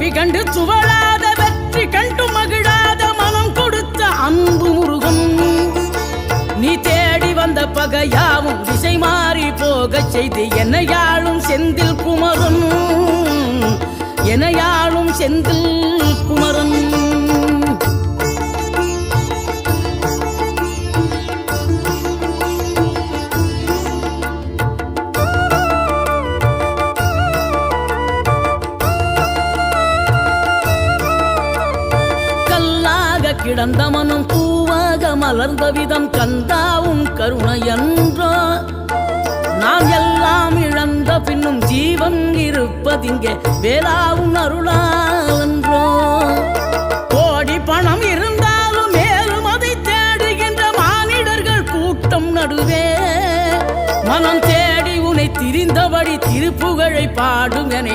வழி கண்டு துவளாத வெற்றி கண்டு மகிழாத மனம் கொடுத்த அன்பு முருகன். நீ தேடி வந்த பகையாவும் திசை மாறி போகச் செய்து என்னையாளும் செந்தில் குமரன், என்னையாளும் செந்தில் குமரன். கிடந்த மனம் பூவாக மலர்ந்த விதம் கந்தாவும் கருணை என்றோ. நாம் எல்லாம் இழந்த பின்னும் ஜீவன் இருப்பதிங்கே வேளாவும் அருளாவென்றோ. கோடி பணம் இருந்தாலும் மேலும் அதை தேடுகின்ற மானிடர்கள் கூட்டம் நடுவே மனம் தேடி உனை திரிந்தபடி திருப்புகழை பாடும் என